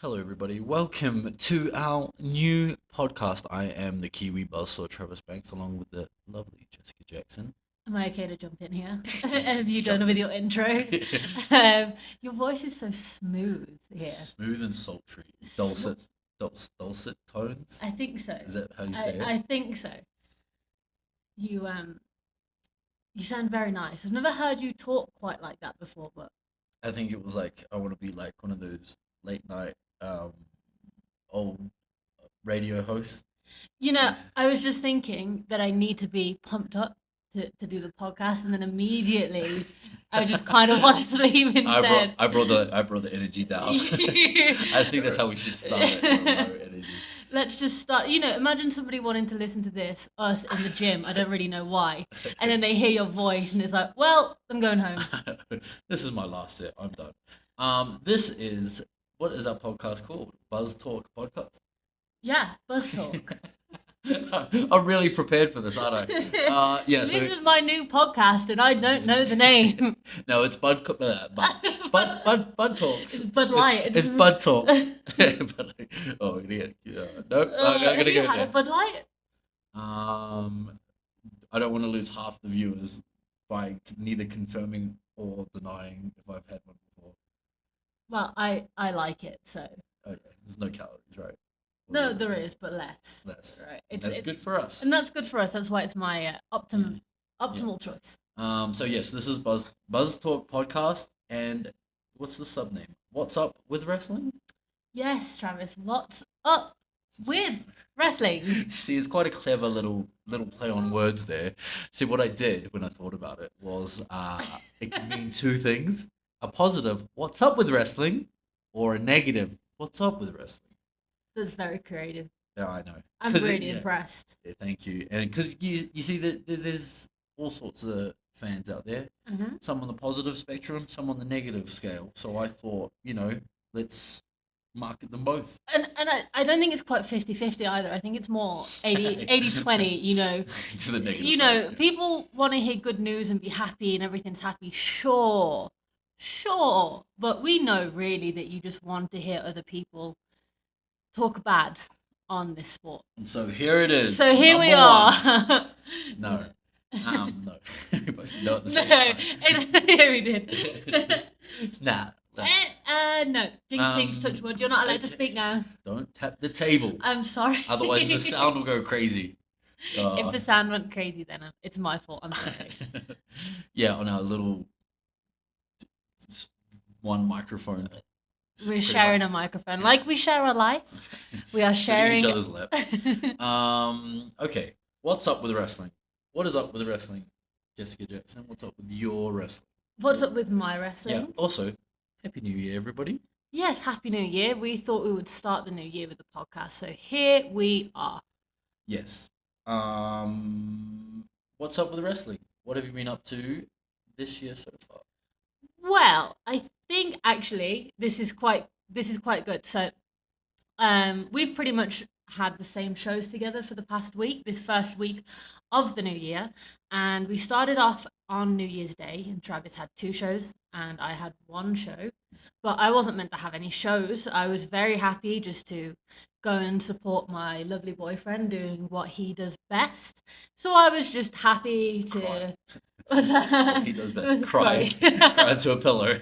Hello, everybody. Welcome to our new podcast. I am the Kiwi buzzsaw Travis Banks, along with the lovely Jessica Jackson. Am I okay to jump in here? Have you Just done jump with in. your intro? Your voice is so smooth here. Smooth and sultry, Sm- dulcet tones. I think so. Is that how you I, say it? I think so. You sound very nice. I've never heard you talk quite like that before, but I think it was like I want to be like one of those late night um, old radio hosts. I was just thinking that I need to be pumped up to do the podcast, and then immediately I just kind of wanted to leave I brought instead. I brought the I brought the energy down. I think that's how we should start it. Low energy. Let's just start. Imagine somebody wanting to listen to this, us in the gym. I don't really know why. And then they hear your voice and it's like, well, I'm going home. This is my last set. I'm done. This is what is our podcast called? Buzz Talk Podcast. Yeah, Buzztalk. I'm really prepared for this, aren't I? Yeah. This So is my new podcast and I don't know the name. no, it's Bud It's Talks. Bud Light. It's Bud Talks. Oh yeah, yeah. Nope. I'm Have gonna you go had a there. Bud Light? I don't want to lose half the viewers by neither confirming or denying if I've had one before. Well, I like it, so. Okay, there's no calories, right? No, there is, but less. Less. Right. That's good for us. And that's good for us. That's why it's my Yeah. optimal choice. So yes, this is Buzz Talk podcast, and what's the sub name? What's up with wrestling? Yes, Travis. What's up with wrestling? See, it's quite a clever little play on words there. See, what I did when I thought about it was it could mean two things: a positive, "What's up with wrestling," or a negative, "What's up with wrestling." That's very creative. Yeah, I know. I'm 'Cause really impressed. yeah, thank you. And because you see that there's all sorts of fans out there. Hmm. Some on the positive spectrum, some on the negative scale. So I thought, let's market them both. And I don't think it's quite 50-50 either. I think it's more 80-20, To the negative side. Yeah. people want to hear good news and be happy and everything's happy. Sure. Sure. But we know really that you just want to hear other people talk bad on this sport. And so here it is. So here we number are. one. No. No. We both know at the No, same time. yeah, we did. Nah. No. Jinx, pinks, touch wood. You're not allowed to Okay. speak now. Don't tap the table. I'm sorry. Otherwise the sound will go crazy. If the sound went crazy, then it's my fault. I'm sorry. Yeah, on our little one microphone. We're sharing a microphone, like we share a life. We are Sitting sharing. each other's lap. Okay. What's up with wrestling? What is up with wrestling, Jessica Jackson? What's up with your wrestling? What's up with my Yeah. wrestling? Also, Happy New Year, everybody. Yes, Happy New Year. We thought we would start the new year with the podcast, so here we are. Yes. What's up with wrestling? What have you been up to this year so far? Well, I think actually this is quite good. So, we've pretty much had the same shows together for the past week, this first week of the new year, and we started off on New Year's Day, and Travis had two shows, and I had one show, but I wasn't meant to have any shows. I was very happy just to go and support my lovely boyfriend doing what he does best. So I was just happy to. Cry. Was What he does best, cry. Cry into a pillow.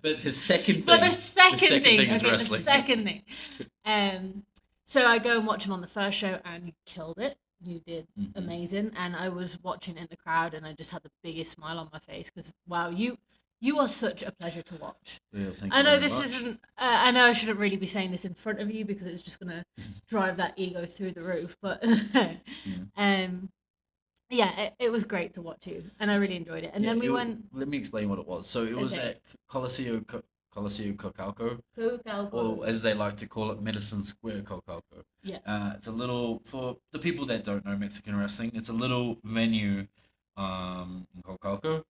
But his second thing, But the second thing, is okay, wrestling. the second thing. Um, so I go and watch him on the first show, and you killed it. You did Mhm. amazing, and I was watching in the crowd, and I just had the biggest smile on my face because wow, you are such a pleasure to watch. Yeah, thank I you know very this much. isn't. I know I shouldn't really be saying this in front of you because it's just gonna drive that ego through the roof. But um, yeah, it was great to watch you, and I really enjoyed it. And Yeah, then we went. Let me explain what it was. So it was Okay. at Coliseo Cocalco, Go. or as they like to call it, Medicine Square Cocalco. Yeah. It's a little, for the people that don't know Mexican wrestling, it's a little venue in Cocalco,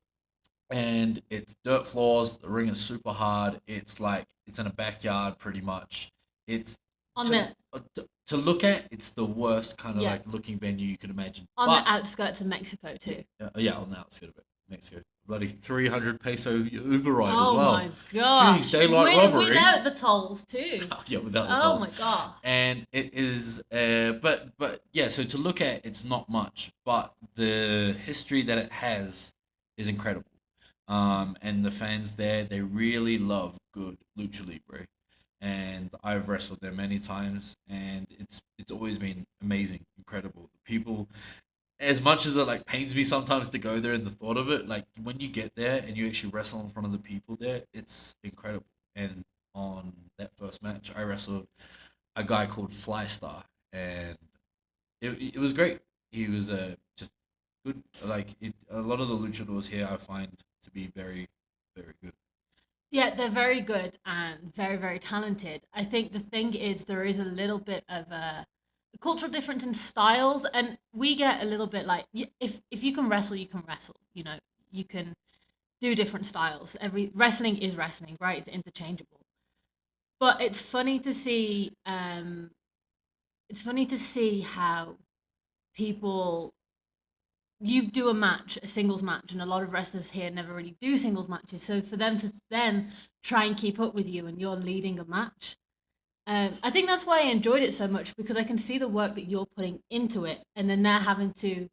and it's dirt floors. The ring is super hard. It's in a backyard pretty much. It's On to, the to look at. It's the worst kind of Yeah. like looking venue you could imagine. on But the outskirts of Mexico too. yeah, on the outskirts of it, Mexico. bloody 300 peso Uber ride as Oh well. my Jeez, gosh. daylight robbery. Without the tolls too. Yeah, without the Oh tolls. my gosh. And it is, but yeah. So to look at, it's not much, but the history that it has is incredible. And the fans there, they really love good lucha libre, and I've wrestled there many times, and it's always been amazing, incredible. People, as much as it like pains me sometimes to go there and the thought of it, like when you get there and you actually wrestle in front of the people there, it's incredible. And on that first match, I wrestled a guy called Flystar, and it was great. He was just good. Like a lot of the luchadors here, I find to be very, very good. Yeah, they're very good and very, very talented. I think the thing is there is a little bit of a cultural difference in styles, and we get a little bit like if you can wrestle, you can wrestle. You know, you can do different styles. Every wrestling is wrestling, right? It's interchangeable. But it's funny to see. It's funny to see how people you do a match, a singles match, and a lot of wrestlers here never really do singles matches. So for them to then try and keep up with you and you're leading a match, I think that's why I enjoyed it so much because I can see the work that you're putting into it, and then they're having to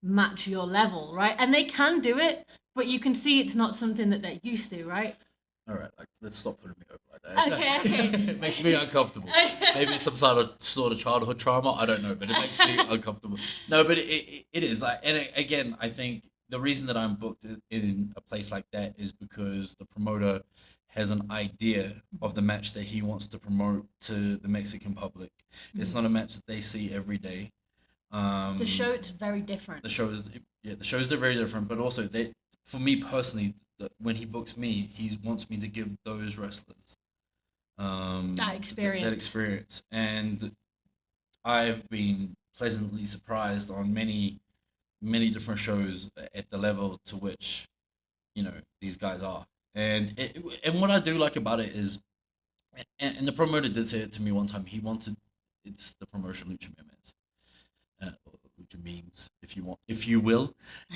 match your level, right? And they can do it, but you can see it's not something that they're used to, right? All right, like let's stop putting me over like that. Okay, okay. It makes me uncomfortable. Maybe it's some sort of childhood trauma. I don't know, but it makes me uncomfortable. No, but it is like, and again, I think the reason that I'm booked in a place like that is because the promoter has an idea of the match that he wants to promote to the Mexican public. It's Mhm. not a match that they see every day. The show Um, it's very different. the shows, yeah, the shows are very different, but also they, for me personally, when he books me, he wants me to give those wrestlers That that experience. experience, and I've been pleasantly surprised on many different shows at the level to which these guys are. And what I do like about it is, and the promoter did say it to me one time. He wanted, it's the promotion Lucha Memes, or Lucha Memes, if you will,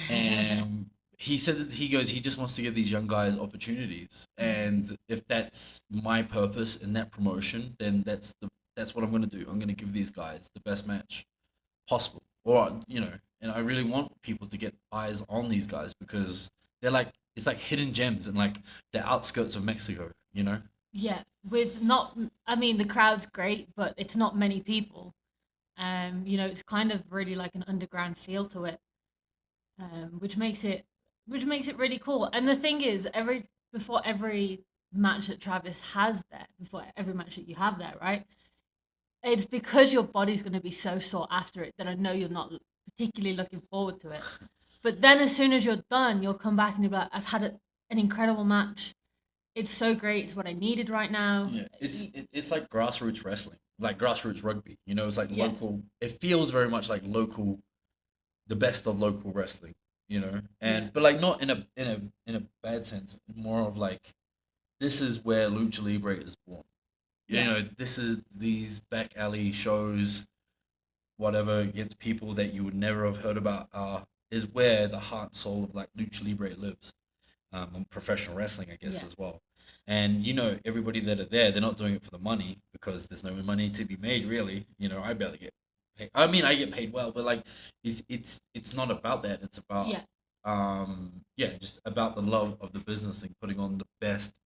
and he said that he just wants to give these young guys opportunities, and if that's my purpose in that promotion, then that's what I'm going to do. I'm going to give these guys the best match possible, or and I really want people to get eyes on these guys because they're like, it's like hidden gems in like the outskirts of Mexico. Yeah, with not, I mean, the crowd's great, but it's not many people. It's kind of really like an underground feel to it, which makes it really cool. And the thing is, before every match that Travis has there, before every match that you have there, right? It's because your body's going to be so sought after it that I know you're not particularly looking forward to it. But then as soon as you're done, you'll come back and you'll be like, I've had an incredible match. It's so great. It's what I needed right now. Yeah, it's like grassroots wrestling, like grassroots rugby. It's like Yeah, local. It feels very much like local, the best of local wrestling. yeah, And but like not in a bad sense. More of like, this is where lucha libre is born. yeah, This is these back alley shows, whatever, against people that you would never have heard about. Is where the heart and soul of like lucha libre lives, and professional wrestling, I guess, yeah, as well. And everybody that are there, they're not doing it for the money because there's no money to be made, really. I barely get paid. I mean, I get paid well, but like, it's not about that. It's about, yeah, yeah, just about the love of the business and putting on the best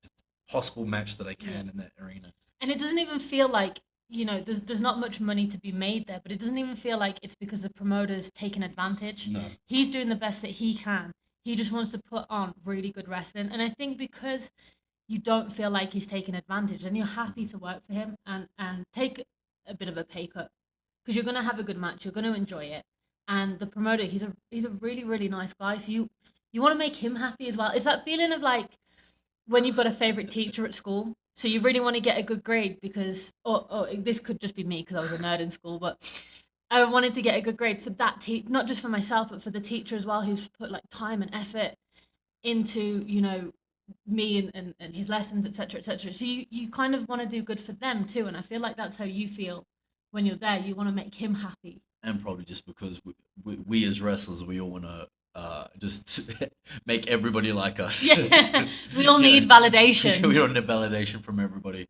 possible match that I yeah. can in that arena. And it doesn't even feel like, there's not much money to be made there, but it doesn't even feel like it's because the promoter's taking advantage. No. He's doing the best that he can. He just wants to put on really good wrestling. And I think because you don't feel like he's taking advantage and you're happy Mhm. to work for him and take a bit of a pay cut because you're going to have a good match, you're going to enjoy it. And the promoter, he's a really really nice guy, so you want to make him happy as well. It's that feeling of like when you've got a favorite teacher at school, so you really want to get a good grade because, or this could just be me because I was a nerd in school, but I wanted to get a good grade for that not just for myself, but for the teacher as well, who's put like time and effort into, me and his lessons, etc., etc. So you kind of want to do good for them too, and I feel like that's how you feel when you're there. You want to make him happy. And probably just because we as wrestlers, we all want to just make everybody like us. Yeah, we all Yeah, need validation. we don't need validation from everybody.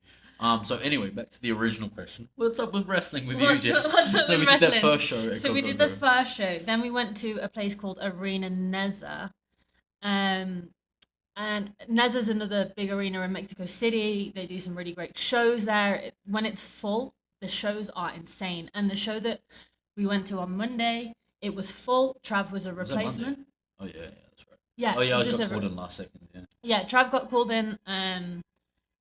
So anyway, back to the original question. What's up with wrestling with you, Jess? What's up So with we did that wrestling? first show at So we did the Coco. first show. Then we went to a place called Arena Neza. Um, and Neza's another big arena in Mexico City. They do some really great shows there. When it's full, the shows are insane. And the show that we went to on Monday, it was full. Trav was a Was that Monday? replacement. Oh yeah, that's right. Yeah, Oh it yeah, was I just got a called in last second. Yeah. yeah. Trav got called in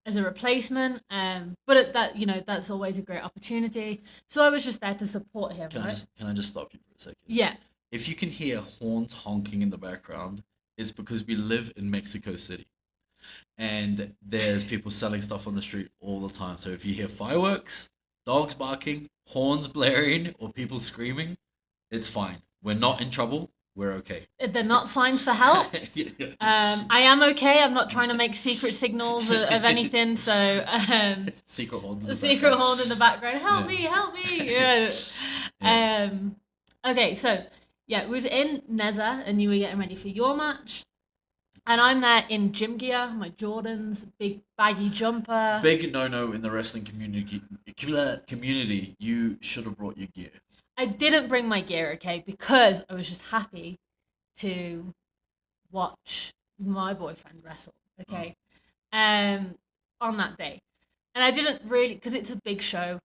as a replacement. But that that's always a great opportunity. So I was just there to support him, right? Can I just stop you for a second? Yeah, If you can hear horns honking in the background, it's because we live in Mexico City. And there's people selling stuff on the street all the time. So if you hear fireworks, dogs barking, horns blaring, or people screaming, it's fine. We're not in trouble. We're okay. they're not signs for help. I am okay. I'm not trying to make secret signals of anything. So, Secret horns in the secret background. horn in the background. Help Yeah. me, help me. Yeah. Yeah. Okay, so yeah, it was in Neza, and you were getting ready for your match, and I'm there in gym gear, my Jordans, big baggy jumper. Big no in the wrestling community. You should have brought your gear. I didn't bring my gear, okay, because I was just happy to watch my boyfriend wrestle, Oh. okay, on that day. And I didn't really, because it's a big show.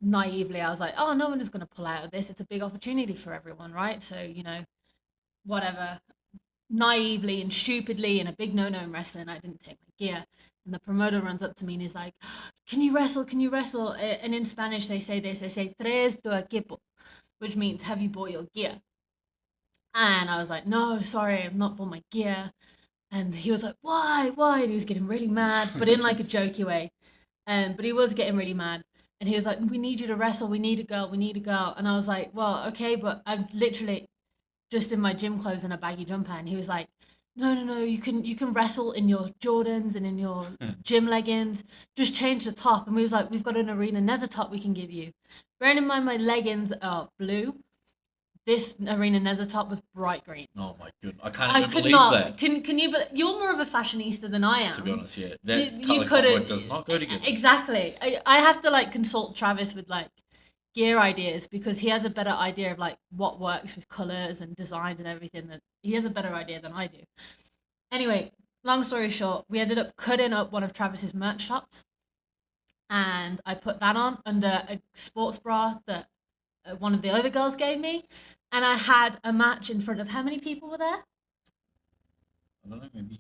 Naively, I was like, oh, no one is going to pull out of this. It's a big opportunity for everyone, right? So, whatever. Naively and stupidly, and a big no-no in wrestling, I didn't take my gear. And the promoter runs up to me and he's like, can you wrestle? Can you wrestle? And in Spanish, they say this. They say, tres tu equipo, which means, have you bought your gear? And I was like, no, sorry, I've not bought my gear. And he was like, why? Why? And he was getting really mad, but in like a jokey way. But he was getting really mad. And he was like, we need you to wrestle. We need a girl. We need a girl. And I was like, well, okay, but I'm literally just in my gym clothes and a baggy jumper. And he was like, no, no, no, you can wrestle in your Jordans and in your gym leggings. Just change the top. And we was like, we've got an Arena Neza top we can give you. Bearing in mind my leggings are blue, this Arena Neza top was bright green. Oh my goodness, I can't I even could believe not. that. Can you? But you're more of a fashionista than I am. To be honest, yeah, You, that you color combo does couldn't not go together. exactly. I have to like consult Travis with like gear ideas because he has a better idea of like what works with colors and designs and everything. That he has a better idea than I do. Anyway, long story short, we ended up cutting up one of Travis's merch tops, and I put that on under a sports bra that one of the other girls gave me, and I had a match in front of how many people were there? I don't know, maybe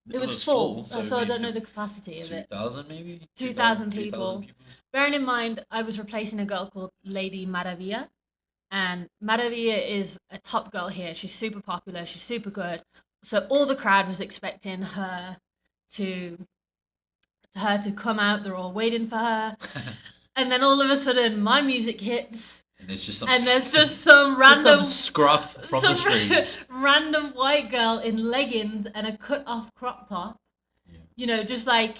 It it was was full, full, so I maybe don't know the capacity of it. 2,000 maybe 2,000 3,000 people. people. Bearing in mind, I was replacing a girl called Lady Maravilla, and Maravilla is a top girl here. She's super popular. She's super good. So all the crowd was expecting to her to come out. They're all waiting for her, and then all of a sudden, my music hits, And there's just some and there's just some random scruff from the screen. random white girl in leggings and a cut off crop top. Yeah. Just like,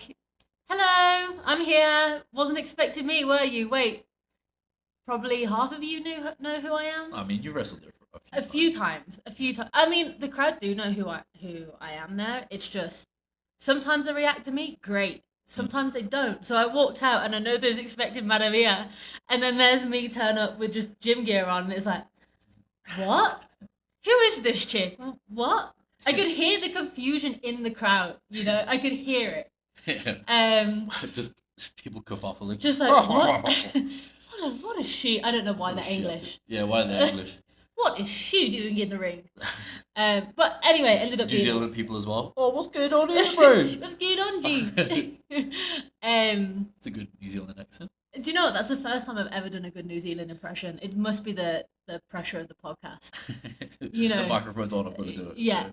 hello, I'm here. Wasn't expecting me, were you? Wait, probably half of you know who I am. I mean, you wrestled there for A few times, a few times. I mean, the crowd do know who I am there. It's just sometimes they react to me, great. Sometimes they don't. So I walked out and I know there's expected Maravilla, and then there's me turn up with just gym gear on, and it's like, what? Who is this chick? What? I could hear the confusion in the crowd. I could hear it. Just people kerfuffling. Just like what? What is she? I don't know why Oh, they're shit. English. Yeah, why they're English? What is she doing in the ring? But anyway, ended up New being Zealand people as well. Oh, what's going on here, bro? what's going on, G? It's a good New Zealand accent. Do you know what? That's the first time I've ever done a good New Zealand impression. It must be the pressure of the podcast. The microphone's on, I've got to do it. Yeah.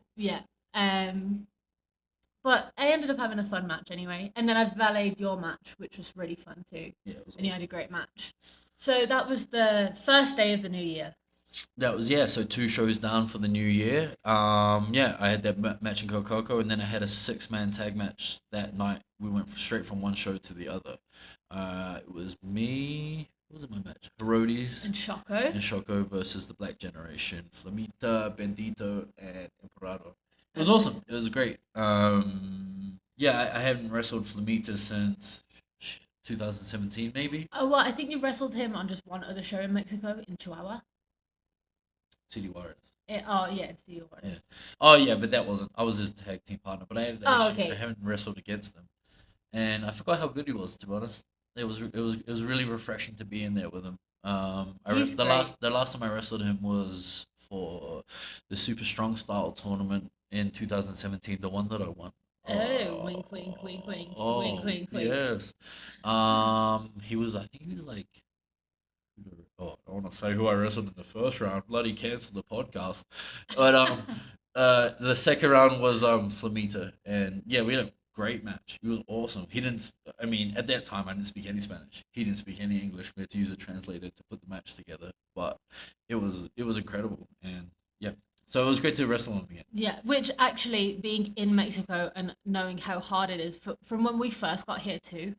But I ended up having a fun match anyway, and then I valeted your match, which was really fun too. Yeah, it was And you awesome. had a great match. So that was the first day of the new year. That was, yeah. So 2 shows down for the new year. Yeah, I had that match in Coco, and then I had a 6-man tag match that night. We went straight from one show to the other. It was me, What was it my match? Herodes And Choco. and Shoko versus the Black Generation, Flamita, Bendito, and Emperado. It was Okay. awesome. It was great. Yeah, I haven't wrestled Flamita since 2017, maybe. Oh, well, I think you wrestled him on just one other show in Mexico in Chihuahua. City Warriors. Oh, yeah, it's the Yeah. Waters. Oh yeah, but that wasn't. I was his tag team partner, but Oh, I okay. haven't wrestled against him, and I forgot how good he was. To be honest, it was really refreshing to be in there with him. He's great. The last time I wrestled him was for the Super Strong Style tournament in 2017, the one that I won. Oh, wink, wink, wink, wink, wink, Oh wink, wink. yes. He was. I think he was like. Oh, I want to say who I wrestled in the first round. Bloody cancelled the podcast. But the second round was Flamita, and yeah, we had a great match. He was awesome. He didn't. I mean, at that time, I didn't speak any Spanish. He didn't speak any English. We had to use a translator to put the match together. But it was incredible, and yeah. So it was great to wrestle him again. Yeah, which actually being in Mexico and knowing how hard it is from when we first got here too,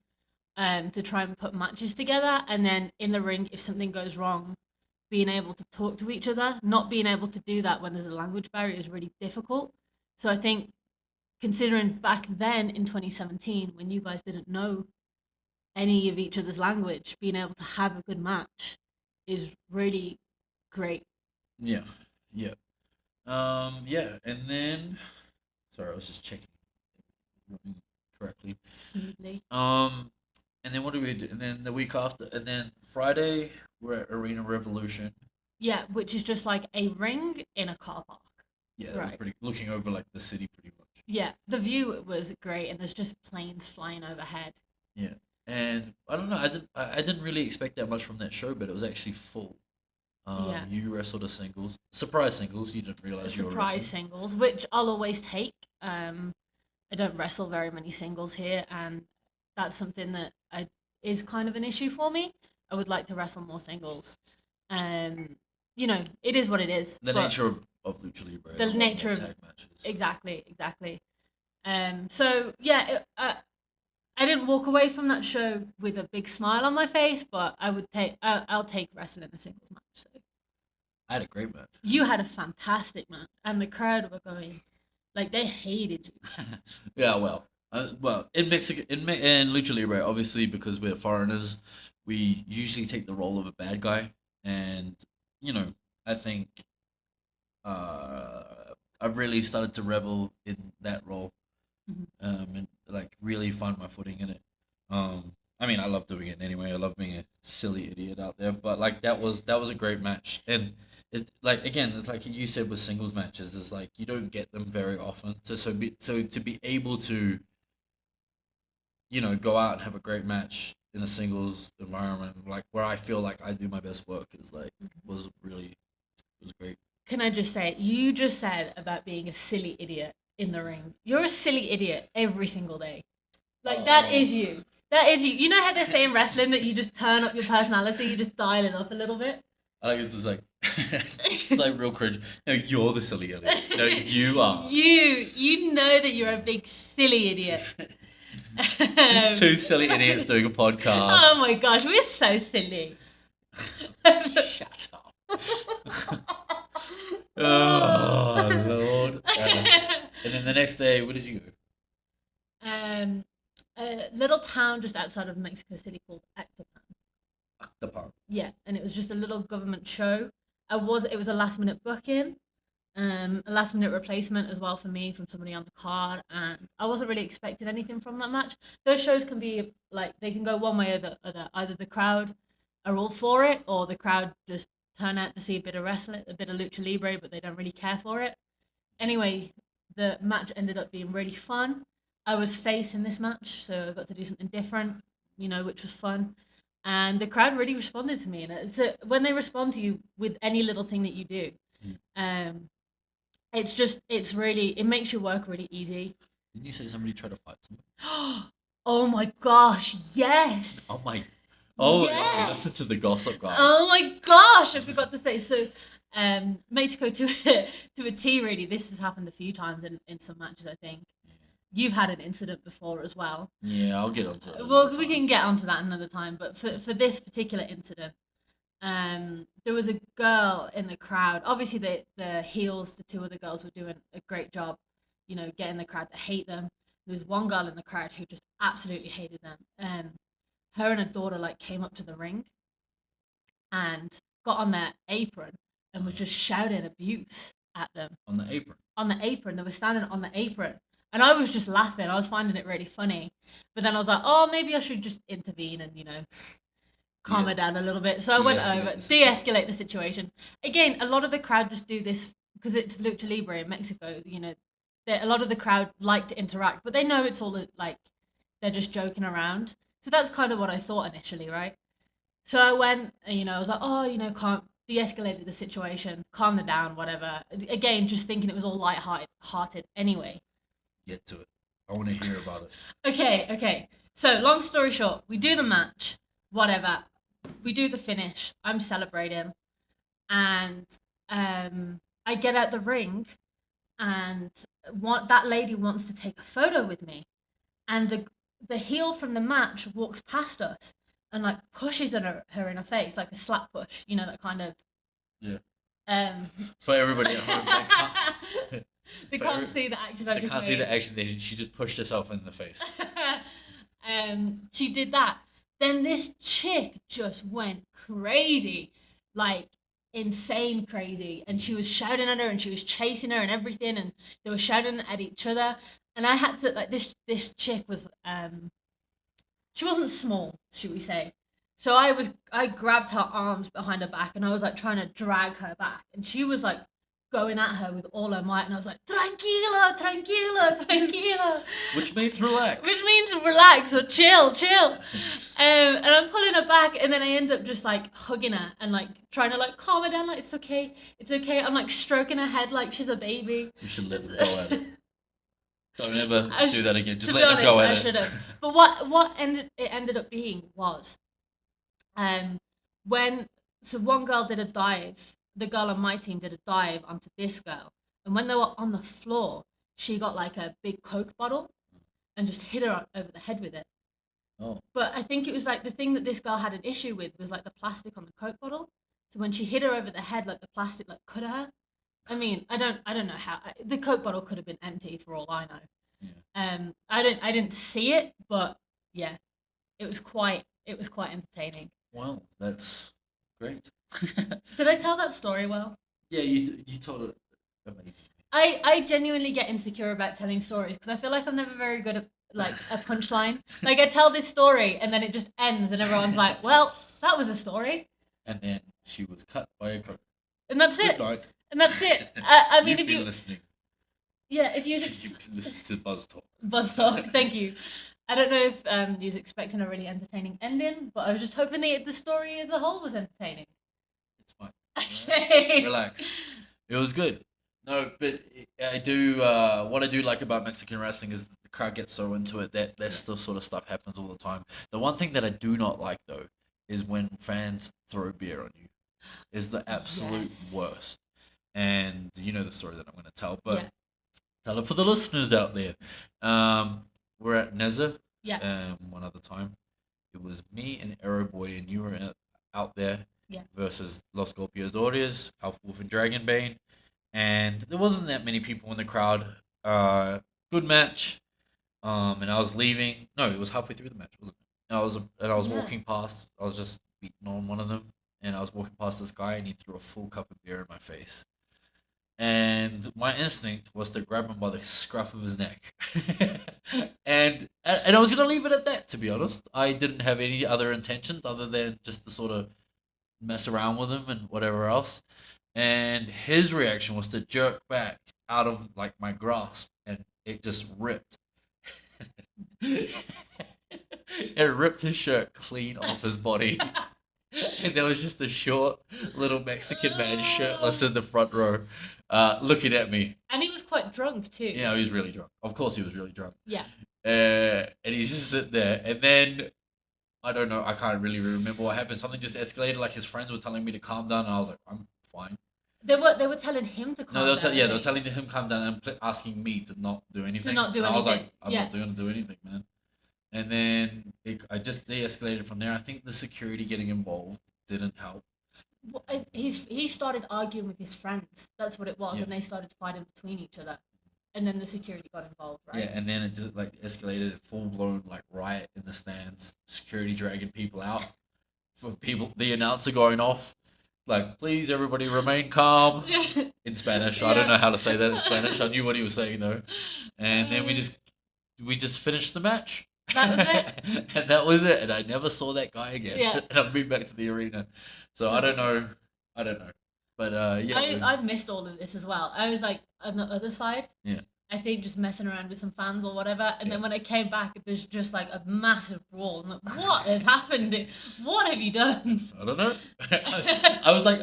to try and put matches together, and then in the ring, if something goes wrong, being able to talk to each other, not being able to do that when there's a language barrier is really difficult. So I think considering back then in 2017 when you guys didn't know any of each other's language, being able to have a good match is really great. Yeah, yeah, yeah. And then, sorry, I was just checking correctly. Smoothly. And then what do we do? And then the week after, and then Friday we're at Arena Revolution. Yeah, which is just like a ring in a car park. Yeah, it was Right. pretty looking over like the city pretty much. Yeah, the view was great, and there's just planes flying overhead. Yeah, and I don't know. I didn't really expect that much from that show, but it was actually full. Yeah, You wrestled a singles, surprise singles. You didn't realize you were surprise wrestling. singles, which I'll always take. I don't wrestle very many singles here, and that's something that is kind of an issue for me. I would like to wrestle more singles. Um, it is what it is, The but nature of lucha libre the is a lot more nature of tag matches. exactly. So yeah, I didn't walk away from that show with a big smile on my face, but I'll take wrestling a singles match. So I had a great match. you had a fantastic match, and the crowd were going like they hated you. Yeah, well, in Mexico, in lucha libre, obviously because we're foreigners, we usually take the role of a bad guy, and you know, I think uh, I've really started to revel in that role, Mhm. and like really find my footing in it. I mean, I love doing it anyway. I love being a silly idiot out there, but like that was a great match, and it like again, it's like you said with singles matches, is like you don't get them very often. So to be able to go out and have a great match in a singles environment, like where I feel like I do my best work, is like was really it was great. Can I just say, you just said about being a silly idiot in the ring. You're a silly idiot every single day. Like that Oh, is you. That is you. You know how they say in wrestling that you just turn up your personality, you just dial it up a little bit. I think it's just like it's like real cringe. No, you're the silly idiot. No, you are. You know that you're a big silly idiot. Just two silly idiots doing a Oh podcast. my gosh, we're so silly. Shut up. Oh Lord. And then the next day, where did you go? um, a little town just outside of Mexico City called Actopan. Octopan. Yeah, and it was just a little government show. It was a last minute booking, a last minute replacement as well for me from somebody on the card, and I wasn't really expecting anything from that match. Those shows can be like they can go one way or the other. Either the crowd are all for it, or the crowd just turn out to see a bit of wrestling, a bit of lucha libre, but they don't really care for it. Anyway, the match ended up being really fun. I was face in this match, so I got to do something different, which was fun. And the crowd really responded to me. And when they respond to you with any little thing that you do, Mm. um, it makes your work really easy. Didn't you say somebody tried to fight somebody? Oh my gosh, yes. Oh my. Oh, listen to Yes. the gossip, guys. Oh my gosh, I forgot to say. So, Mexico to to a T really. This has happened a few times in some matches, I think. you've had an incident before as well. Yeah, I'll get onto that another Well, we time. can get onto that another time. But for this particular incident, there was a girl in the crowd. Obviously, the heels, the two other girls were doing a great job, getting the crowd to hate them. There was one girl in the crowd who just absolutely hated them. Her and her daughter like came up to the ring and got on their apron and was just shouting abuse at them On the apron. on the apron. They were standing on the apron. And I was just laughing. I was finding it really funny. But then I was like, oh, maybe I should just intervene and, calm Yeah. her down a little bit. So I went De-escalate over, the situation. de-escalate the situation. Again, a lot of the crowd just do this because it's lucha libre in Mexico. A lot of the crowd like to interact, but they know it's all like they're just joking around. So that's kind of what I thought initially, right? So I went, I was like, oh, calm, de-escalated the situation, calm her down, whatever. Again, just thinking it was all light-hearted anyway. Get to it. I want to hear about it. Okay. So long story short, we do the match, whatever. We do the finish. I'm celebrating, and I get out the ring, and that lady wants to take a photo with me, and the heel from the match walks past us and like pushes her in her face like a slap push, that kind of. Yeah. Um, For everybody at home, they for can't every- see the action I they just can't see the made. action. She just pushed herself in the face. She did that. Then this chick just went crazy, like insane crazy, and she was shouting at her and she was chasing her and everything, and they were shouting at each other. And I had to like this chick was she wasn't small, should we say. So I grabbed her arms behind her back and I was like trying to drag her back, and she was like going at her with all her might, and I was like, tranquila, tranquila, tranquila. Which means relax. Which means relax or chill. And I'm pulling her back, and then I end up just like hugging her and like trying to like calm her down, like it's okay, it's okay. I'm like stroking her head like she's a baby. You should let them go at it. Don't ever do that again. Just To be let them honest, go at I it. should have. But what ended up being was, um, when so one girl did a dive, the girl on my team did a dive onto this girl, and when they were on the floor, she got like a big Coke bottle and just hit her over the head with it. Oh. But I think it was like the thing that this girl had an issue with was like the plastic on the Coke bottle. So when she hit her over the head, like the plastic like cut her. I mean, I don't know how the Coke bottle could have been empty for all I know. Yeah. I didn't see it, but yeah, it was quite entertaining. Well, that's great. Did I tell that story well? Yeah, you told it amazing. I genuinely get insecure about telling stories because I feel like I'm never very good at like a punchline. Like I tell this story and then it just ends and everyone's like, "Well, that was a story," And then she was cut by a coat. and that's Good it. night. And that's it. I mean, You've if been you, listening. yeah, if you You've been listening to Buzztalk. Buzztalk, thank you. I don't know if you was expecting a really entertaining ending, but I was just hoping the story as a whole was entertaining. It's fine. Okay. Relax. It was good. No, but I do. What I do like about Mexican wrestling is the crowd gets so into it that this still sort of stuff happens all the time. The one thing that I do not like though is when fans throw beer on you. Is the absolute Yes. worst. And you know the story that I'm going to tell, but Yeah. tell it for the listeners out there. We're at Neza. Yeah. One other time, it was me and Arrow Boy, and you were out there Yeah. versus Los Golpeadores, Alpha Wolf and Dragonbane, and there wasn't that many people in the crowd. Good match. And I was leaving. No, it was halfway through the match, wasn't it? And I was Yeah. walking past. I was just beating on one of them, and I was walking past this guy, and he threw a full cup of beer in my face. And my instinct was to grab him by the scruff of his neck, and I was gonna leave it at that. To be honest, I didn't have any other intentions other than just to sort of mess around with him and whatever else. And his reaction was to jerk back out of like my grasp, and it just ripped. It ripped his shirt clean off his body. And there was just a short little Mexican man shirtless in the front row, looking at me. And he was quite drunk too. Yeah, he was really drunk. Of course, he was really drunk. Yeah. And he's just sitting there. And then, I don't know, I can't really remember what happened. Something just escalated. Like his friends were telling me to calm down. And I was like, I'm fine. They were telling him to No, calm down, I they were think, telling him calm down and asking me to not do to anything, not do and I was like, anything. I'm Yeah. not going to do anything, man. And then I just de-escalated from there. I think the security getting involved didn't help. He started arguing with his friends. That's what it was, Yeah, and they started fighting between each other. And then the security got involved, yeah, right? and then it just like escalated, full blown like riot in the stands. Security dragging people out for people. The announcer going off like, please everybody remain calm Yeah. in Spanish. I don't Yeah. know how to say that in Spanish. I knew what he was saying though, and then Uh, we just finished the match. that was it. And that was it. And I never saw that guy again. Yeah. And I moved back to the arena. So I So don't know. I don't know. But yeah, I missed all of this as well. I was like on the other side. yeah, I think just messing around with some fans or whatever. And yeah. then when I came back, there's just like a massive brawl. I'm like, what has happened? What have you done? I don't know. I was like,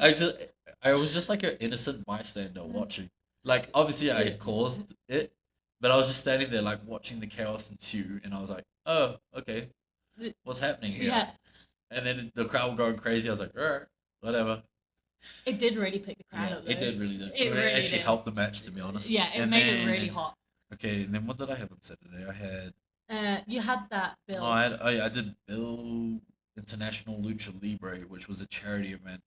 I was just like an innocent bystander watching. Like, obviously, I Yeah. caused it, but I was just standing there, like, watching the chaos ensue, and I was like, oh, okay, what's happening here? Yeah, And then the crowd were going crazy. I was like, all right, whatever. it did really pick the crowd Yeah, up, it though. did really did. It really actually did. helped the match, to be honest. Yeah, it And made it then, really hot. okay, and then what did I have on Saturday? I had, You had that oh, bill. I did Bill International Lucha Libre, which was a charity event.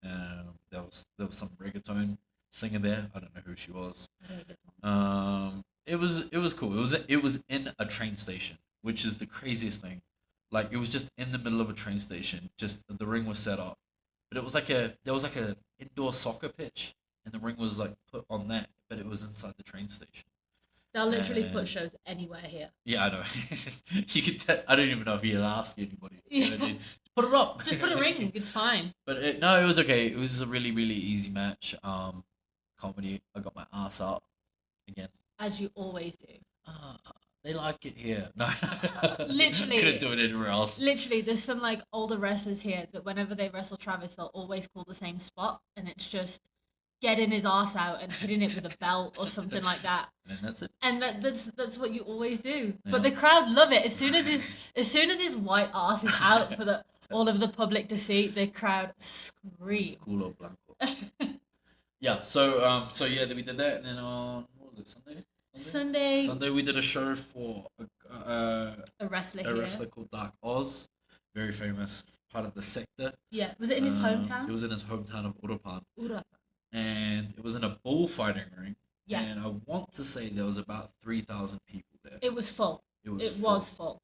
There was some reggaeton singer there. I don't know who she was. It was cool. It was in a train station, which is the craziest thing. Like it was just in the middle of a train station. Just the ring was set up, but it was like a there was like a indoor soccer pitch, and the ring was like put on that, but it was inside the train station. They'll literally put And shows anywhere here. yeah, I know. You could. I don't even know if he had asked anybody. Yeah. Put it up. Just put a ring. It's fine. But no, it was okay. It was a really easy match. Comedy. I got my ass up again. As you always do. Uh, they like it here. No, Literally. couldn't do it anywhere else. Literally, there's some like older wrestlers here that whenever they wrestle Travis, they'll always call the same spot, and it's just getting his ass out and hitting it with a belt or something like that. And that's it. And that's what you always do. Yeah. But the crowd love it. As soon as his white ass is out for the all of the public to see, the crowd scream. Culo blanco. Yeah. So yeah, we did that, and then on what was it, Sunday? Sunday we did a show for A wrestler a here. wrestler called Dark Oz, very famous, part of the sector. Yeah. Was it in his hometown? It was in his hometown of Urupan, Ura. and it was in a bullfighting ring. Yeah. And I want to say there was about 3,000 people there. It was full. It was It full. was full.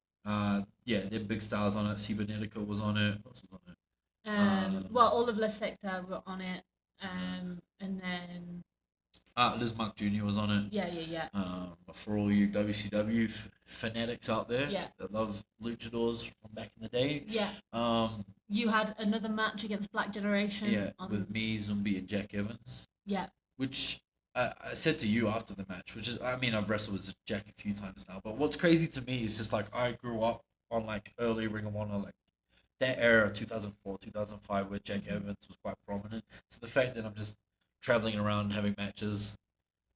Yeah, there were big stars on it. Cybernetica was on it. What else was on it? Well, all of La Secta were on it. And then Liz Mark Jr. was on it. yeah. For all you WCW fanatics out there Yeah. that love luchadors from back in the day. Yeah. You had another match against Black Generation. Yeah, with me, Zombie, and Jack Evans. Yeah. Which I said to you after the match, which is, I mean, I've wrestled with Jack a few times now, but what's crazy to me is just like I grew up on like early Ring of Honor, like that era, 2004, 2005, where Jack Evans was quite prominent. So the fact that I'm just traveling around and having matches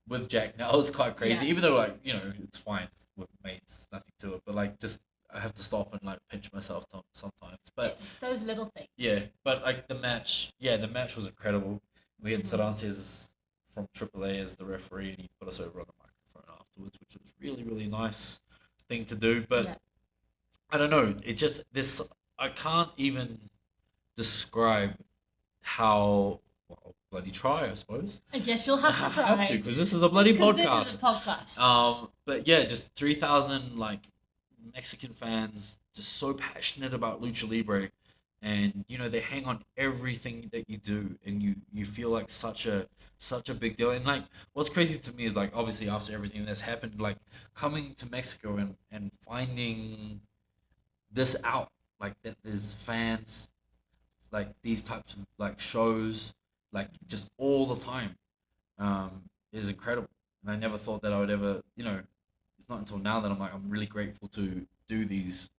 with Jack now is quite crazy. Yeah. Even though, like, you know, it's fine with mates, nothing to it, but like just I have to stop and like pinch myself sometimes. But it's those little things. yeah, but like the match was incredible. We had Cervantes from AAA as the referee, and he put us over on the microphone afterwards, which was really nice thing to do. But Yeah. I don't know, it just this I can't even describe how bloody try, I suppose. I guess you'll have to try. I have to, because this is a bloody 'Cause podcast. This is a podcast. But yeah, just 3,000 like Mexican fans, just so passionate about lucha libre, and you know they hang on everything that you do, and you feel like such a big deal. And like what's crazy to me is like obviously after everything that's happened, like coming to Mexico and finding this out, like that there's fans, like these types of like shows, like just all the time, is incredible. And I never thought that I would ever, you know, it's not until now that I'm really grateful to do these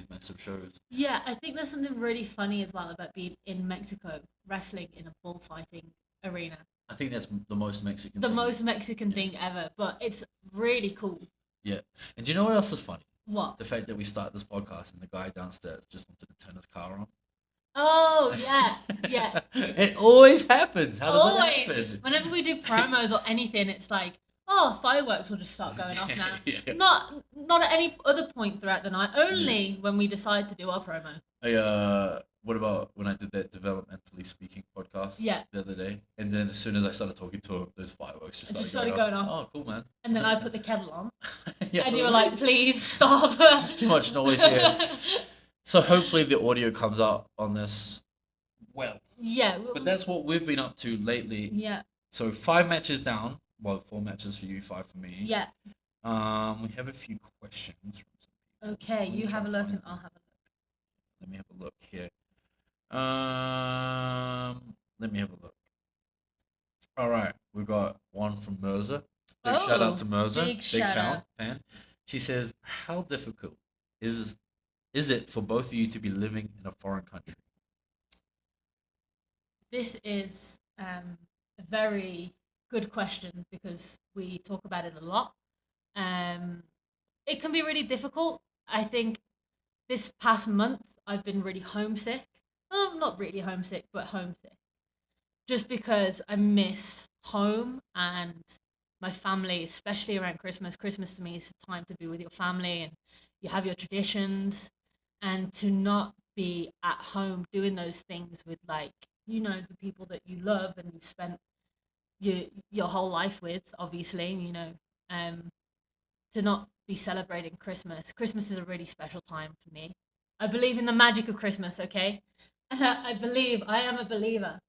massive shows. Yeah, I think there's something really funny as well about being in Mexico, wrestling in a bullfighting arena. I think that's the most Mexican The thing. most Mexican thing ever, but it's really cool. Yeah. And do you know what else is funny? What? The fact that we start this podcast and the guy downstairs just wanted to turn his car on. Oh yeah, yeah. It always happens. How does that Always. happen? Whenever we do promos or anything, it's like, oh, fireworks will just start going off now. Yeah. Not at any other point throughout the night. Yeah. Only when we decide to do our promo. What about when I did that developmentally speaking podcast Yeah, the other day? And then as soon as I started talking to him, those fireworks just it just started started going off. going off. Oh, cool, man. And then I put the kettle on, Yeah, and you were like, please stop. this is too much noise here. So hopefully the audio comes out on this well. Yeah. But that's what we've been up to lately. Yeah. So 5 matches down. Well, 4 matches for you, 5 for me. Yeah. We have a few questions from some people. Okay, Let me you try have a and look find and I'll them. have a look. Let me have a look here. Let me have a look. All right, we got one from Mirza. Big shout out Oh, to Mirza. big Big shout fan. out. Fan. She says, "How difficult is is it for both of you to be living in a foreign country?" This is a very good question because we talk about it a lot. Um, it can be really difficult. I think this past month I've been really homesick. Well, not really homesick, but homesick. Just because I miss home and my family, especially around Christmas. Christmas to me is a time to be with your family and you have your traditions, and to not be at home doing those things with, like, the people that you love and you've spent your whole life with, obviously, um to not be celebrating Christmas. Christmas is a really special time for me. I believe in the magic of Christmas, okay? I am a believer.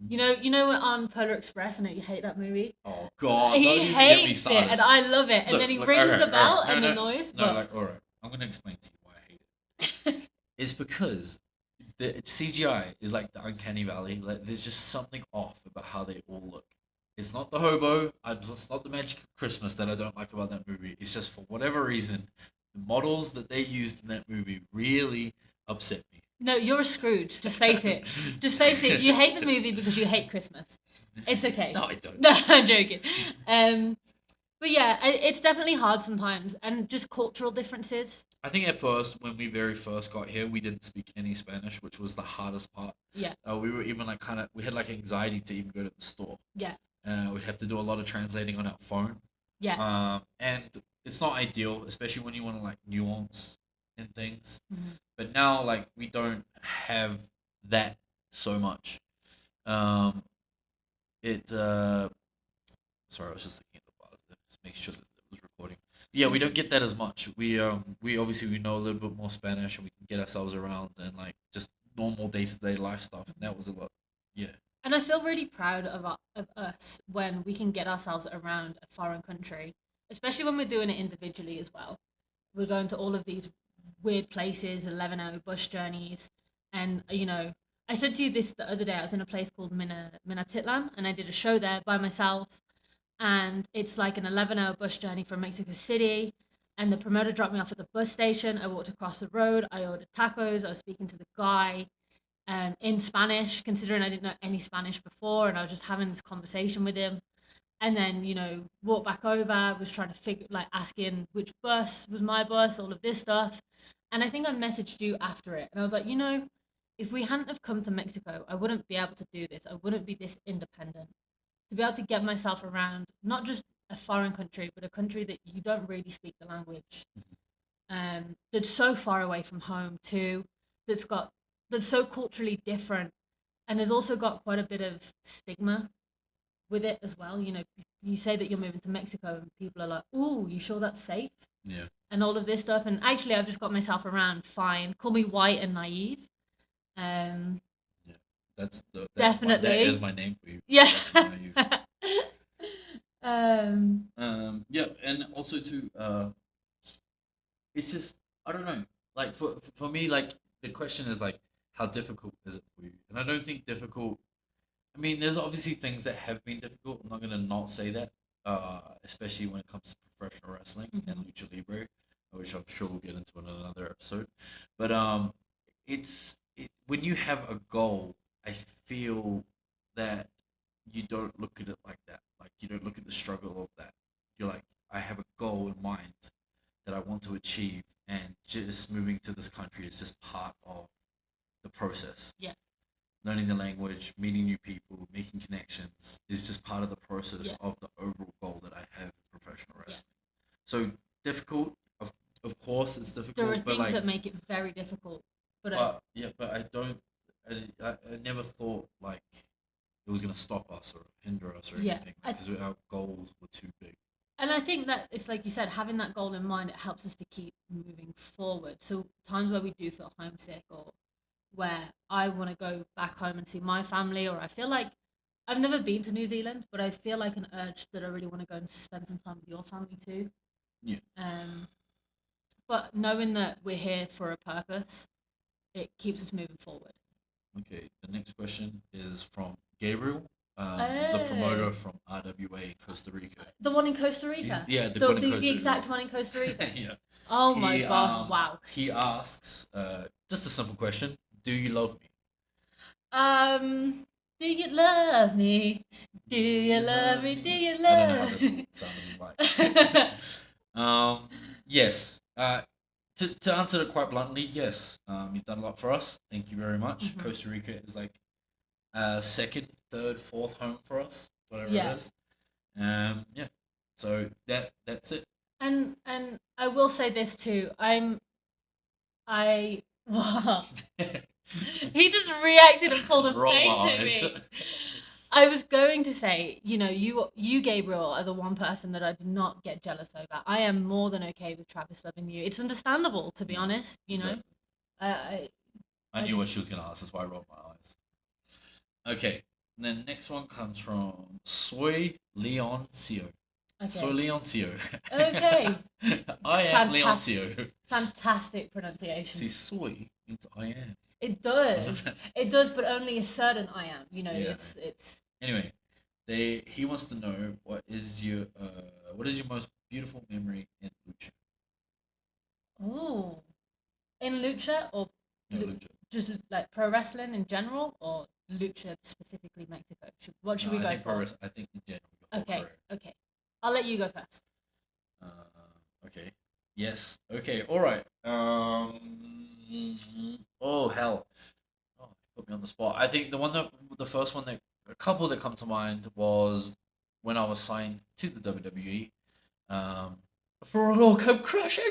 You know on Polar Express, I know you hate that movie. Oh God! He Don't even get me hates it started. and I love it. And then Look, he look. All rings right, the all right. bell No, and the no, noise, no. but Like, all right. I'm gonna explain to you why I hate it. It's because the CGI is like the uncanny valley. Like, there's just something off about how they all look. It's not the hobo. It's not the magic of Christmas that I don't like about that movie. It's just for whatever reason, the models that they used in that movie really upset me. no, you're a Scrooge. Just face it. Just face it. You hate the movie because you hate Christmas. It's okay. No, I don't. No, I'm joking. Um, but yeah, it's definitely hard sometimes, and just cultural differences. I think at first, when we very first got here, we didn't speak any Spanish, which was the hardest part. Yeah, We were even like we had like anxiety to even go to the store. yeah, We'd have to do a lot of translating on our phone. yeah. And it's not ideal, especially when you want to like nuance in things. Mhm. But now, like, we don't have that so much. Um, it Sorry, I was just looking at the bars there, just make sure that it was recording. Yeah, we don't get that as much. We obviously we know a little bit more Spanish and we can get ourselves around and like just normal day to day life stuff. And that was a lot. Yeah. And I feel really proud of us when we can get ourselves around a foreign country, especially when we're doing it individually as well. We're going to all of these weird places, 11-hour bus journeys, and I said to you this the other day. I was in a place called Minatitlan, and I did a show there by myself, and it's like an 11-hour bus journey from Mexico City. And the promoter dropped me off at the bus station. I walked across the road. I ordered tacos. I was speaking to the guy in Spanish, considering I didn't know any Spanish before, and I was just having this conversation with him. And then, walked back over, was trying to figure, like, asking which bus was my bus, all of this stuff. And I think I messaged you after it, and I was like, if we hadn't have come to Mexico, I wouldn't be able to do this. I wouldn't be this independent. To be able to get myself around not just a foreign country, but a country that you don't really speak the language, that's so far away from home too, that's got that's so culturally different, and there's also got quite a bit of stigma with it as well. You say that you're moving to Mexico, and people are like, "Ooh, you sure that's safe?" Yeah. And all of this stuff. And actually, I've just got myself around fine. Call me white and naive. Um, Yeah. That is Definitely. my name for you. Yeah. White and naive. um, Yeah, and also too, it's just I don't know. Like for me, like the question is like, how difficult is it for you? And I don't think difficult. I mean, there's obviously things that have been difficult. I'm not gonna not say that, especially when it comes to professional wrestling and mhm. lucha libre, which I'm sure we'll get into in another episode. But when you have a goal, I feel that you don't look at it like that. Like, you don't look at the struggle of that. You're like, I have a goal in mind that I want to achieve, and just moving to this country is just part of the process. Yeah. learning the language, meeting new people, making connections is just part of the process Yeah. of the overall goal that I have in professional Yeah. wrestling. So difficult, of course, it's There are difficult, but things like, that make it very difficult, but but yeah, but I don't, I never thought like it was gonna stop us or hinder us or yeah, anything because our goals were too big. and I think that it's like you said, having that goal in mind, it helps us to keep moving forward. So times where we do feel homesick or where I want to go back home and see my family, or I feel like I've never been to New Zealand, but I feel like an urge that I really want to go and spend some time with your family too. Yeah. Um, but knowing that we're here for a purpose, it keeps us moving forward. Okay. The next question is from Gabriel, the Oh, promoter from RWA Costa Rica. the one in Costa Rica, Yeah, the the one in the Costa exact Rica. one in Costa Rica. Yeah. Oh my He god! Wow. he asks just a simple question: do you love me? Um, do you love me? Do Do you you love love me? Do me? you I don't know how love this me? sounded like. Yes. To answer it quite bluntly, yes. You've done a lot for us. Thank you very much. Mhm. Costa Rica is like second, third, fourth home for us, whatever it Yeah, is. Yeah. So that's it. and I will say this too. I he just reacted and pulled a Roll my face at eyes. me. I was going to say, you Gabriel are the one person that I do not get jealous over. I am more than okay with Travis loving you. It's understandable, to be Yeah, honest. exactly. I I I knew what just she was gonna ask. That's why I rolled my eyes. Okay. And then next one comes from Soy Leoncio. Soy okay, Leoncio. okay, I am fantastic, Leoncio. fantastic pronunciation. See, soy means I am. It does, it does, but only a certain I am. Yeah. It's Anyway, he wants to know what is your most beautiful memory in lucha? oh in lucha or No, lucha. just like pro wrestling in general or lucha specifically Mexico. What No, should we go for? I think in general your whole Okay, career. okay. I'll let you go first. Okay. Yes. Okay. All right. Oh hell. Oh, put me on the spot. I think the first one that a couple that come to mind was when I was signed to the WWE. Um, for it all come crashing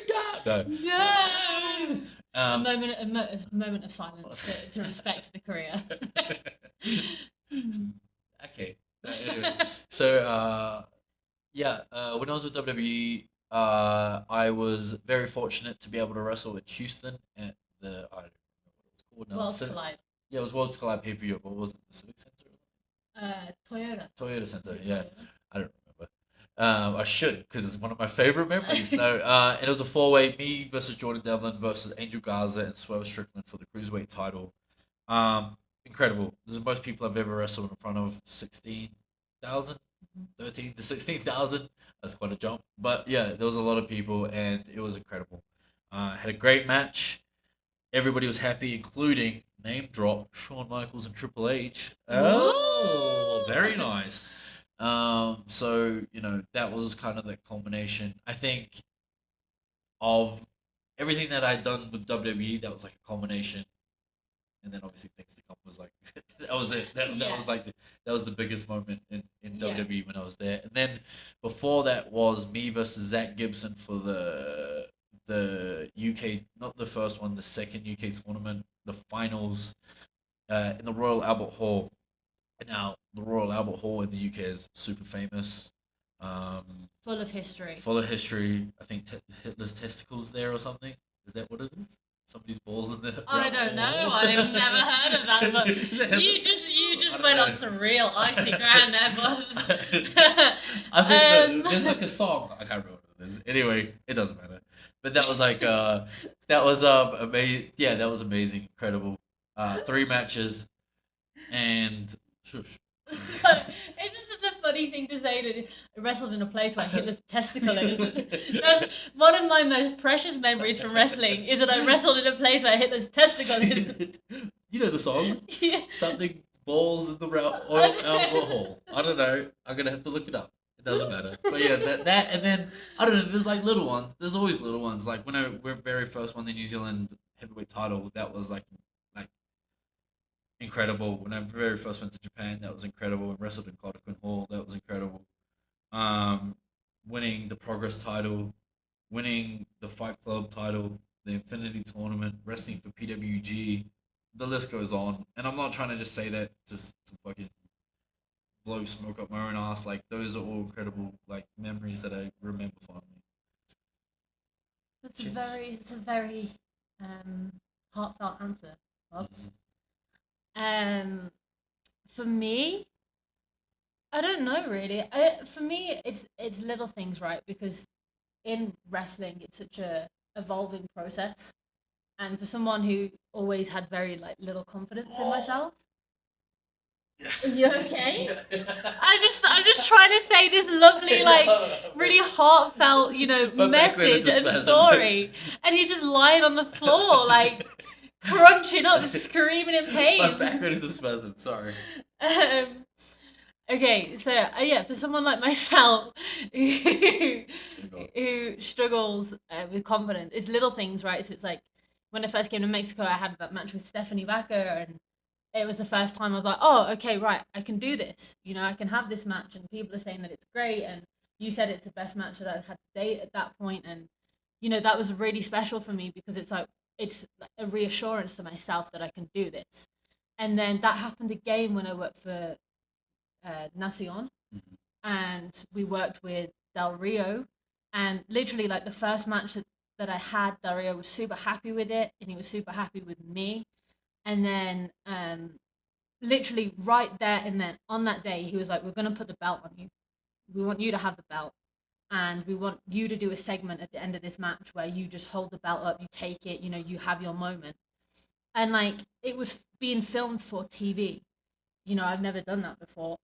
down. No. A No. moment, a moment of silence to respect the career. Okay. Anyway, so yeah, when I was with WWE, I was very fortunate to be able to wrestle in Houston at the I don't know what it was called now. Worlds collide. Yeah, it was Worlds Collide pay per view. What was it? The Civic Center? Toyota. Toyota Is Center. it Yeah, Toyota? I don't remember. I should because it's one of my favorite memories. No, and it was a four-way: me versus Jordan Devlin versus Angel Garza and Swerve Strickland for the cruiserweight title. Incredible. This is the most people I've ever wrestled in front of. 16,000, 13 to 16,000. That's quite a jump. But yeah, there was a lot of people, and it was incredible. Had a great match. Everybody was happy, including name drop Shawn Michaels and Triple H. Oh, very Ooh. nice. So that was kind of the culmination. I think of everything that I'd done with WWE. That was like a culmination, and then obviously things to come was like that was it. That Yeah. was like that was the biggest moment in Yeah. WWE when I was there. And then before that was me versus Zach Gibson for the UK, not the first one, the second UK tournament, the finals in the Royal Albert Hall. And now the Royal Albert Hall in the UK is super famous. Um, Full of history. Full of history. I think Hitler's testicles there or something. Is that what it is? Somebody's balls in the I Albert don't know. Hall. I've never heard of that, but Is it Hitler's you testicles? I just don't went on know. some real icy ground there, Bubs. I think there's um, like a song. I can't remember what it is. Anyway, it doesn't matter. But that was like that was amazing. Yeah, that was amazing, incredible. Three matches and shush. it's just such a funny thing to say that I wrestled in a place where Hitler's testicle is. That's one of my most precious memories from wrestling is that I wrestled in a place where Hitler's testicle is. You know the song? Yeah. Something balls in the oil Albert Hall. I don't know. I'm gonna have to look it up. It doesn't matter. But yeah, that and then I don't know. There's like little ones. There's always little ones. Like when we're very first won the New Zealand heavyweight title, that was like incredible. When I very first went to Japan, that was incredible. And wrestled in Korakuen Hall, that was incredible. Um, Winning the Progress title, winning the Fight Club title, the Infinity Tournament, wrestling for PWG. The list goes on. And I'm not trying to just say that just to fucking blow smoke up my own ass. Like those are all incredible like memories that I remember fondly. Cheers. It's a very um, heartfelt answer, Bobs. Mhm. Um, for me, I don't know really. For me, it's little things, right? Because in wrestling, it's such a evolving process, and for someone who always had very like little confidence in myself, Yeah. are you okay? Yeah. I'm just trying to say this lovely, like No, no, really heartfelt, you know, my back went message into and spasm. story, and he's just lying on the floor, like crunching up, screaming in My back pain. went into spasm. Sorry. um, okay, so yeah, for someone like myself who, Oh God. who struggles with confidence, it's little things, right? So it's like when I first came to Mexico, I had that match with Stephanie Baker, and it was the first time I was like, oh, okay, right, I can do this. You know, I can have this match, and people are saying that it's great, and you said it's the best match that I've had to date at that point, and you know that was really special for me because it's like a reassurance to myself that I can do this. And then that happened again when I worked for Nacion, Mhm. and we worked with Del Rio, and literally like the first match that I had, Del Rio was super happy with it, and he was super happy with me. And then literally right there and then on that day, he was like, "We're gonna put the belt on you. We want you to have the belt, and we want you to do a segment at the end of this match where you just hold the belt up, you take it, you know, you have your moment." And like it was being filmed for TV. You know, I've never done that before.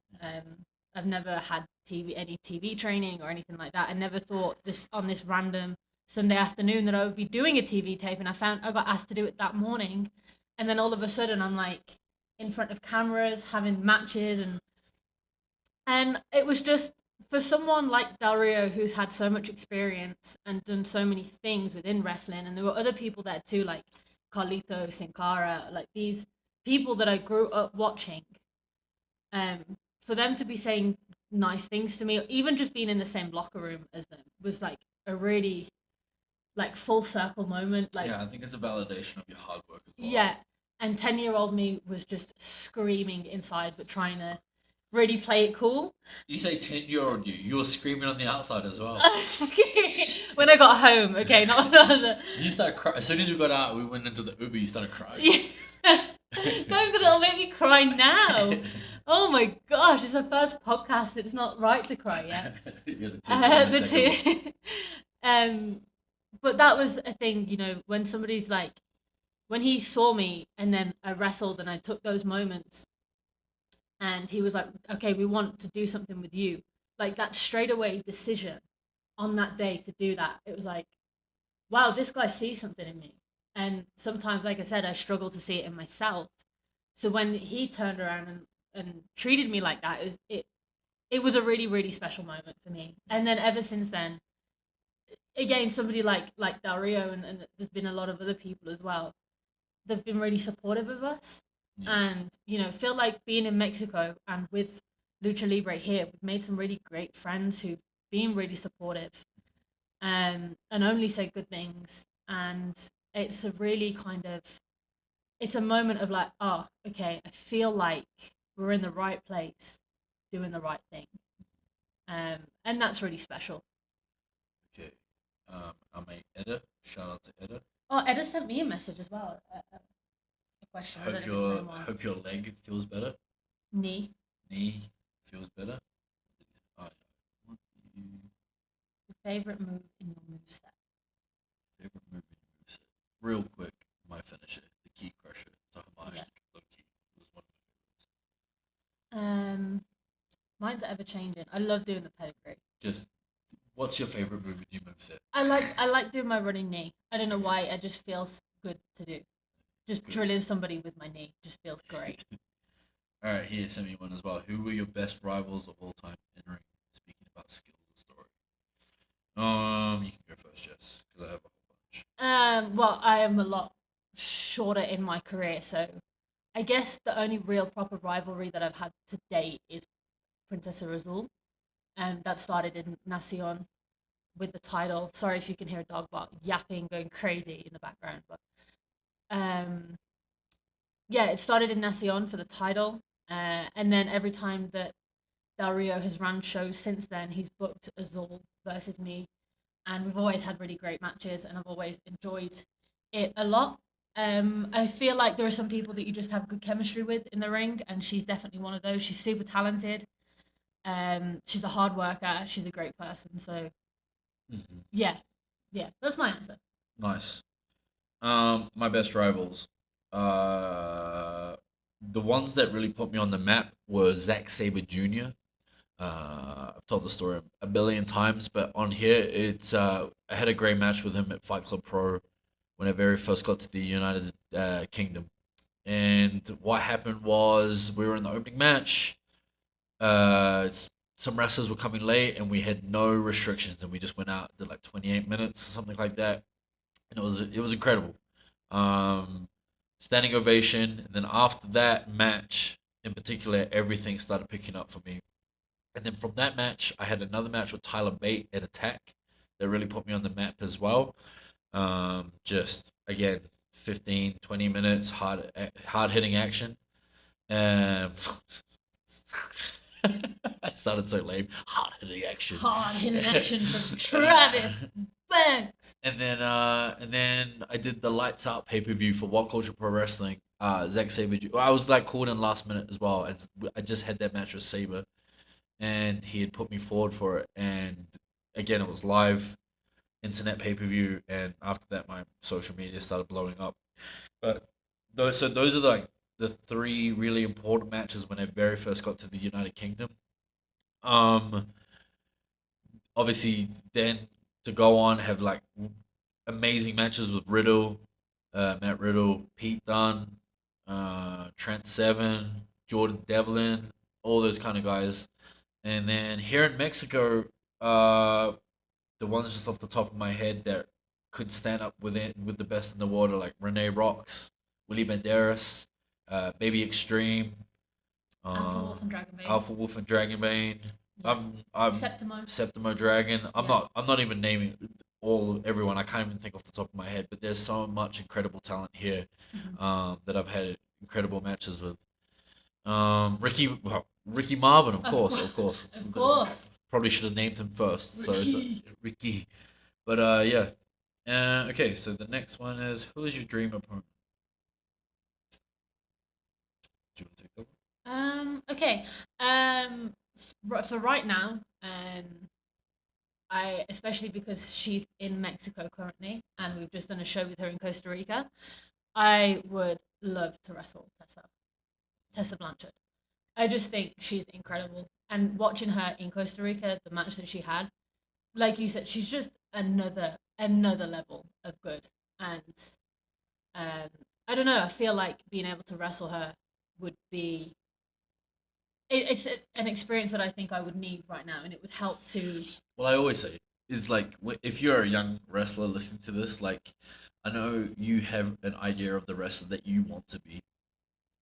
I've never had any TV training or anything like that. I never thought this on this random Sunday afternoon that I would be doing a TV tape, and I got asked to do it that morning, and then all of a sudden I'm like in front of cameras having matches, and it was just for someone like Del Rio who's had so much experience and done so many things within wrestling, and there were other people there too, like Carlito, Sin Cara, like these people that I grew up watching, um, for them to be saying nice things to me, or even just being in the same locker room as them, was like a really like full circle moment. Like, Yeah, I think it's a validation of your hard work as well. yeah, and 10-year-old me was just screaming inside, but trying to really play it cool. You say 10-year-old you were screaming on the outside as well. When I got home, okay, not the. You started crying. As soon as we got out, we went into the Uber, you started crying. Yeah. Don't, because it'll make me cry now. Oh my gosh, it's the first podcast. It's not right to cry yet. Yeah, the tears come in a The second. two. um, but that was a thing, you know, when somebody's like, when he saw me and then I wrestled and I took those moments, and he was like, okay, we want to do something with you. Like that straightaway decision on that day to do that. It was like, wow, this guy sees something in me. And sometimes, like I said, I struggle to see it in myself. So when he turned around and treated me like that, it was a really, really special moment for me. And then ever since then, again, somebody like Del Rio, and there's been a lot of other people as well. They've been really supportive of us, Yeah. and you know, feel like being in Mexico and with Lucha Libre here, we've made some really great friends who've been really supportive, and only say good things. And it's a really kind of it's a moment of like, oh, okay, I feel like we're in the right place, doing the right thing, and that's really special. Okay. I'm a Edda. Shout out to Edda. Oh, Edda sent me a message as well, a question. I don't know if it's the same one. Hope your leg feels better. Knee. Knee feels better. Oh, yeah. What do you Your favorite move in your moveset. favorite movie you said? Real quick, my finisher, the Key Crusher. It's a homage Yeah. to Low Key. It was one of Um, Mine's ever changing. I love doing the pedigree. my favorites. Just what's your favorite movie you moveset? I like doing my running knee. I don't know why. It just feels good to do. Just Good. drilling somebody with my knee just feels great. All right, here, send me one as well. Who were your best rivals of all time in ring? Speaking about skills and story. You can go first, Jess, because I have a whole bunch. Well, I am a lot shorter in my career, so I guess the only real proper rivalry that I've had to date is Princess Azul, and that started in Nacion with the title. Sorry if you can hear a dog bark yapping, going crazy in the background, but um, yeah, it started in Nacion for the title, and then every time that Del Rio has run shows since then, he's booked Azul versus me, and we've always had really great matches, and I've always enjoyed it a lot. I feel like there are some people that you just have good chemistry with in the ring, and she's definitely one of those. She's super talented. She's a hard worker. She's a great person. So Hmm. yeah, yeah, that's my answer. Nice. My best rivals. Uh, the ones that really put me on the map were Zack Sabre Jr. I've told the story a billion times, but on here, I had a great match with him at Fight Club Pro when I very first got to the United Kingdom. And what happened was we were in the opening match. Some wrestlers were coming late, and we had no restrictions, and we just went out did like 28 minutes, something like that, and it was incredible. Um, Standing ovation, and then after that match in particular, everything started picking up for me. And then from that match, I had another match with Tyler Bate at Attack that really put me on the map as well. Just again, 15, 20 minutes, hard hitting action. Um, I sounded so lame. Hard hitting action. Hard hitting action from Travis Banks. And then I did the Lights Out pay per view for What Culture Pro Wrestling. Zack Sabre. I was like called in last minute as well, and I just had that match with Sabre, and he had put me forward for it. And again, it was live internet pay per view, and after that, my social media started blowing up. But those are like the three really important matches when I very first got to the United Kingdom. Um, Obviously, then to go on have like amazing matches with Riddle, Matt Riddle, Pete Dunne, Trent Seven, Jordan Devlin, all those kind of guys. And then here in Mexico, uh, the ones just off the top of my head that could stand up with the best in the world are like Renee Rocks, Willie Banderas, Baby Extreme, Alpha Wolf um, and Dragonbane. Alpha Wolf and Dragonbane. Yeah. I'm Septimo. Septimo Dragon. I'm Yeah. not I'm not even naming everyone. I can't even think off the top of my head. But there's so much incredible talent here, Mhm. that I've had incredible matches with. Ricky Marvin, of Of course, course. of course. Of course. Probably should have named him first. So it's Ricky. Ricky. But yeah. Okay, so the next one is, who is your dream opponent? Do you want to take that Okay. Um. For right now, I especially because she's in Mexico currently, and we've just done a show with her in Costa Rica. I would love to wrestle Tessa Blanchard. I just think she's incredible, and watching her in Costa Rica, the match that she had, like you said, she's just another level of good, and um, I don't know. I feel like being able to wrestle her would be it's an experience that I think I would need right now, and it would help to. Well, I always say is like if you're a young wrestler listening to this, like I know you have an idea of the wrestler that you want to be,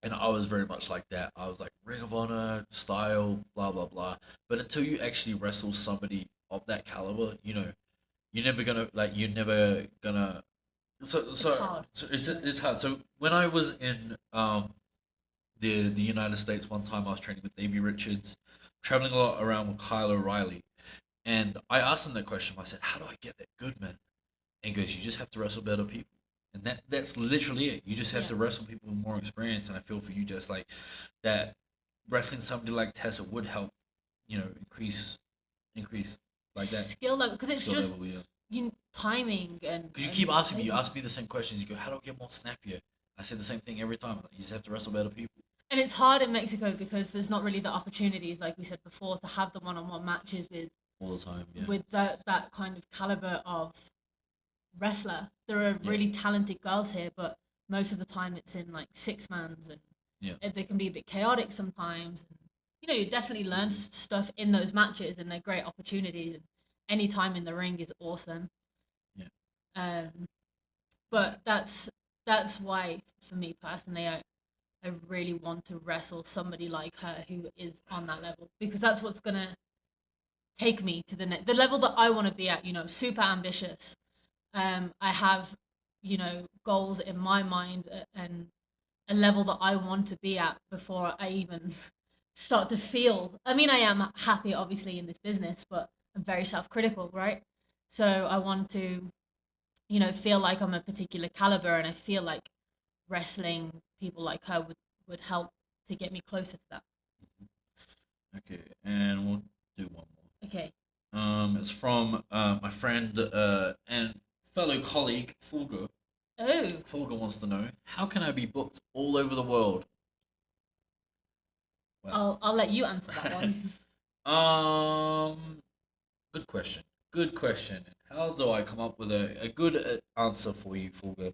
and I was very much like that. I was like Ring of Honor style, blah blah blah. But until you actually wrestle somebody of that caliber, you're never gonna. So It's so, hard. so it's hard. So when I was in the United States one time, I was training with Davey Richards, traveling a lot around with Kyle O'Reilly. And I asked him that question. I said, "How do I get that good, man?" And he goes, "You just have to wrestle better people." And that's literally it. You just have Yeah. to wrestle people with more experience. And I feel for you, just like that, wrestling somebody like Tessa would help, increase like that Skill level because it's skill just level. Yeah. timing Because you and keep asking me, you placement. ask me the same questions. You go, "How do I get more snappier?" I say the same thing every time. You just have to wrestle better people And it's hard in Mexico because there's not really the opportunities, like we said before, to have the one-on-one matches all the time. Yeah. with that kind of caliber of wrestler. There are Yeah. really talented girls here, but most of the time it's in like six mans, and Yeah. they can be a bit chaotic sometimes. And, you definitely learn stuff in those matches, and they're great opportunities. And any time in the ring is awesome. Yeah. Um, Yeah. but that's why, for me personally, I really want to wrestle somebody like her who is on that level, because that's what's gonna take me to the level that I want to be at. Super ambitious. I have, goals in my mind, and a level that I want to be at before I even start to feel. I mean, I am happy, obviously, in this business, but I'm very self-critical, right? So I want to, feel like I'm a particular caliber, and I feel like wrestling people like her would help to get me closer to that. Okay, and we'll do one more. Okay. It's from my friend and fellow colleague Fulgo. Oh, Fulgo wants to know, how can I be booked all over the world? Well, I'll let you answer that one. um, good question. Good question. How do I come up with a good answer for you, Fulgo?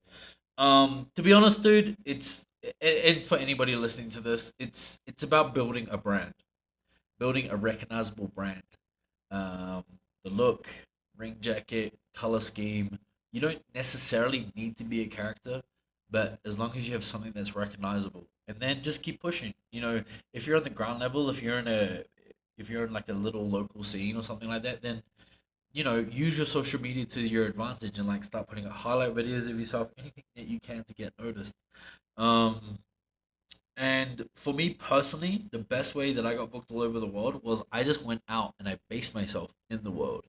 To be honest, dude, and for anybody listening to this, it's about building a brand, building a recognizable brand. Um, the look, ring jacket, color scheme. You don't necessarily need to be a character, but as long as you have something that's recognizable, and then just keep pushing. If you're on the ground level, if you're in like a little local scene or something like that, then use your social media to your advantage and like start putting out highlight videos of yourself, anything that you can to get noticed. Um, and for me personally, the best way that I got booked all over the world was I just went out and I based myself in the world.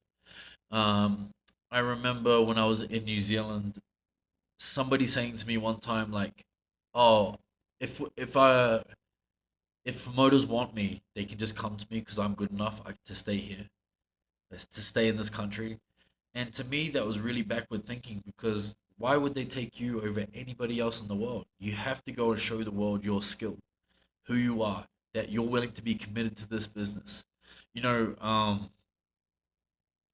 Um, I remember when I was in New Zealand, somebody saying to me one time like, "Oh, if I if promoters want me, they can just come to me because I'm good enough to stay here, to stay in this country." And to me, that was really backward thinking because why would they take you over anybody else in the world? You have to go and show the world your skill, who you are, that you're willing to be committed to this business. You know, um,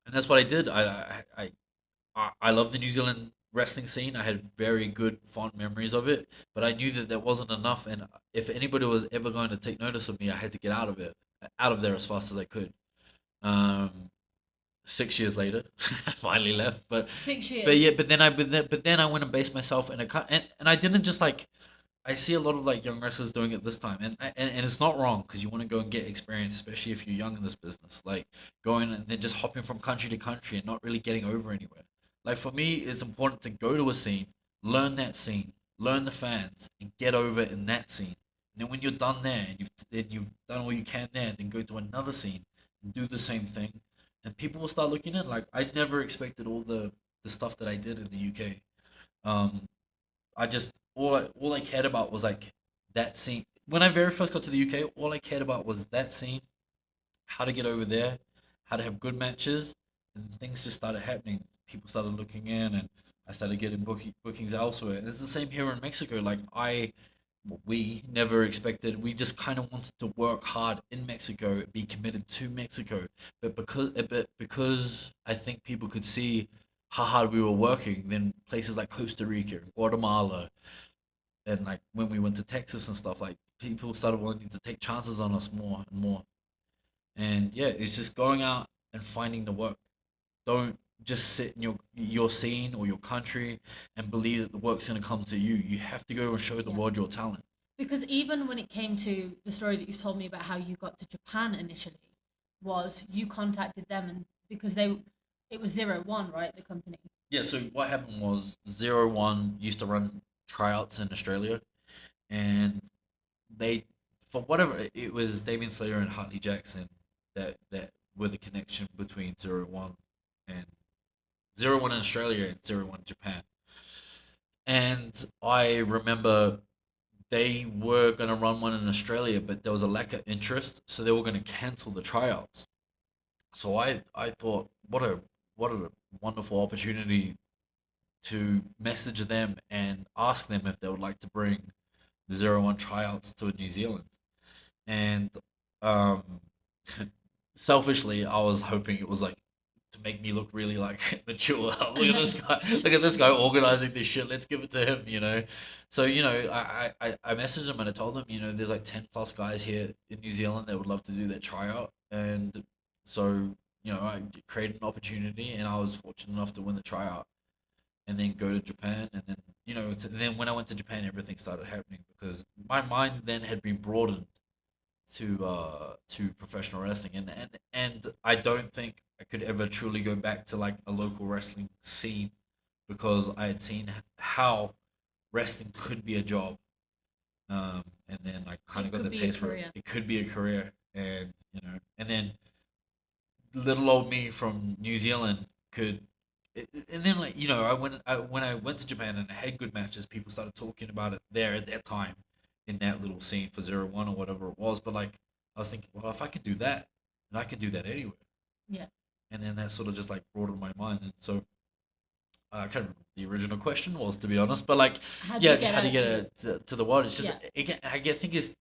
and that's what I did. I love the New Zealand wrestling scene. I had very good, fond memories of it, but I knew that that wasn't enough. And if anybody was ever going to take notice of me, I had to get out of there as fast as I could. Um, 6 years later, I finally left. But 6 years. but yeah, but then I went and based myself in and I didn't just like I see a lot of like young wrestlers doing it this time, and it's not wrong because you want to go and get experience, especially if you're young in this business. Like going and then just hopping from country to country and not really getting over anywhere. Like for me, it's important to go to a scene, learn that scene, learn the fans, and get over in that scene. And then when you're done there and you've done all you can there, then go to another scene and do the same thing, and people will start looking in. Like I never expected all the stuff that I did in the UK. Um, I just all I cared about was like that scene. When I very first got to the UK, all I cared about was that scene, how to get over there, how to have good matches, and things just started happening. People started looking in, and I started getting bookings elsewhere. And it's the same here in Mexico. Like we never expected. We just kind of wanted to work hard in Mexico, be committed to Mexico, but because I think people could see how hard we were working, then places like Costa Rica, Guatemala, and like when we went to Texas and stuff, like people started wanting to take chances on us more and more. And yeah, it's just going out and finding the work. Don't just sit in your scene or your country and believe that the work's gonna come to you. You have to go and show the Yeah. world your talent. Because even when it came to the story that you told me about how you got to Japan initially, was you contacted them, and because it was 01, right? The company. Yeah, so what happened was 01 used to run tryouts in Australia, and they, for whatever it was, Damien Slater and Hartley Jackson that were the connection between 01 and 01 in Australia and 01 in Japan. And I remember they were going to run one in Australia, but there was a lack of interest, so they were going to cancel the tryouts. So I thought, what a wonderful opportunity to message them and ask them if they would like to bring the 01 tryouts to New Zealand. And um, selfishly, I was hoping it was like to make me look really like mature. Look at this guy! Look at this guy organizing this shit. Let's give it to him. So I messaged him and I told him there's like 10+ guys here in New Zealand that would love to do that tryout, and so I created an opportunity and I was fortunate enough to win the tryout. and then go to Japan, and then then when I went to Japan, everything started happening because my mind then had been broadened to professional wrestling, and I don't think I could ever truly go back to like a local wrestling scene because I had seen how wrestling could be a job, and then I kind of It got could the be a taste for it. career. It could be a career, and and then little old me from New Zealand could. And then, like when I went to Japan and I had good matches, people started talking about it there at that time, in that little scene for 01 or whatever it was. But like, I was thinking, well, if I could do that, then I can do that anywhere. Yeah. And then that sort of just like broadened my mind. And so I can't remember what the original question was, to be honest. But like, How do you yeah, get how do you out get to it? it to the world? It's just Yeah. again, think it's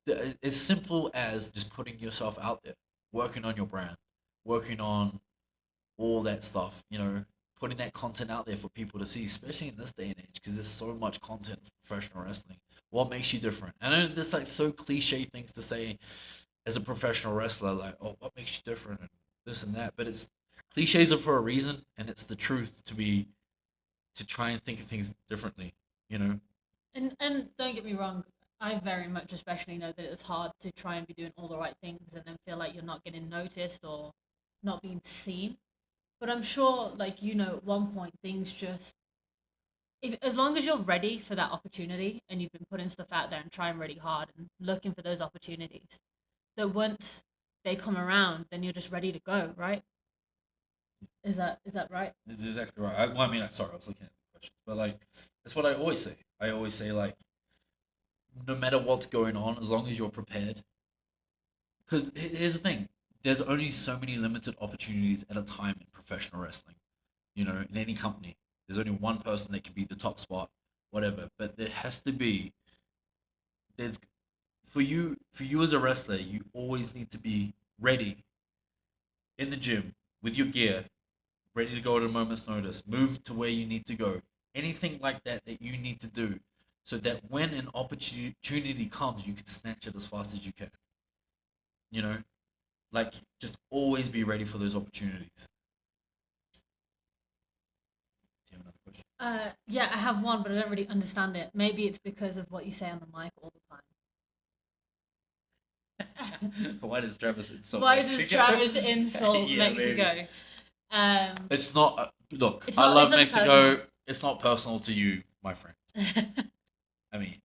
as simple as just putting yourself out there, working on your brand, working on all that stuff, putting that content out there for people to see, especially in this day and age, because there's so much content for professional wrestling. What makes you different? I know there's like so cliche things to say as a professional wrestler, like, oh, what makes you different and this and that, but it's cliches are for a reason, and it's the truth to try and think of things differently, you know. And don't get me wrong, I very much especially know that it's hard to try and be doing all the right things and then feel like you're not getting noticed or not being seen. But I'm sure, like at one point things just, if as long as you're ready for that opportunity and you've been putting stuff out there and trying really hard and looking for those opportunities, that once they come around, then you're just ready to go, right? Is that right? It's exactly right. Well, I mean, sorry, I was looking at the questions, but like, that's what I always say. I always say, like, no matter what's going on, as long as you're prepared. Because here's the thing: there's only so many limited opportunities at a time in professional wrestling. In any company, there's only one person that can be the top spot, whatever. But there has to be. There's for you as a wrestler, you always need to be ready in the gym with your gear, ready to go at a moment's notice, move to where you need to go, anything like that that you need to do, so that when an opportunity comes, you can snatch it as fast as you can. You know, like, just always be ready for those opportunities. Do you have another question? Yeah, I have one, but I don't really understand it. Maybe it's because of what you say on the mic all the time. Why does Travis insult Why does Mexico? Travis insult Yeah, maybe. Mexico? Um, It's not. Look, it's I not. It's love nothing personal. Mexico. It's not personal to you, my friend. I mean,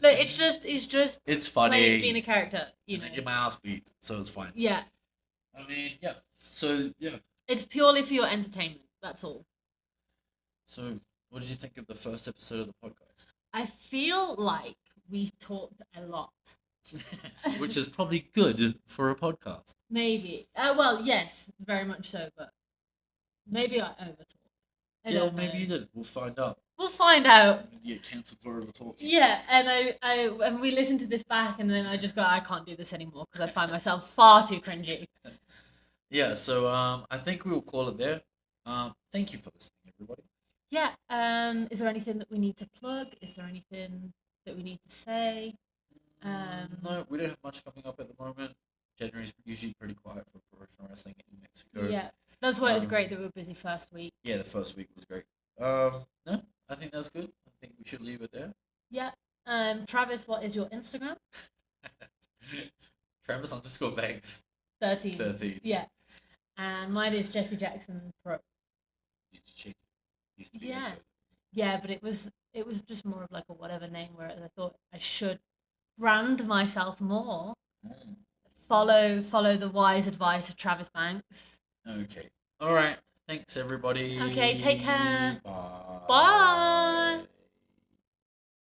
Look, it's just it's being a funny, character, and I get my ass beat, so it's fine. Yeah, I mean, yeah. So yeah. it's purely for your entertainment. That's all. So, what did you think of the first episode of the podcast? I feel like we talked a lot. Which is probably good for a podcast. Maybe. Well, yes, very much so, but maybe I overtalked. I Yeah, well, don't maybe know. you did. We'll find out. We'll find out. Maybe you get cancelled for over talking. Yeah, and and we listen to this back, and then I just go, I can't do this anymore because I find myself far too cringy. Yeah, so I think we will call it there. Thank you for listening, everybody. Yeah. Is there anything that we need to plug? Is there anything that we need to say? No, we don't have much coming up at the moment. January's usually pretty quiet for professional wrestling in Mexico. Yeah, that's why it's great that we were busy first week. Yeah, the first week was great. No, I think that's good. I think we should leave it there. Yeah. Travis, what is your Instagram? Travis underscore Banks 13. 13. Yeah. And mine is Jessy Jackson Pro. Used to be Yeah. Exo. Yeah, but it was just more of like a whatever name, whereas I thought I should brand myself more. Mm. Follow the wise advice of Travis Banks. Okay. All right. Thanks, everybody. Okay, take care. Bye. Bye.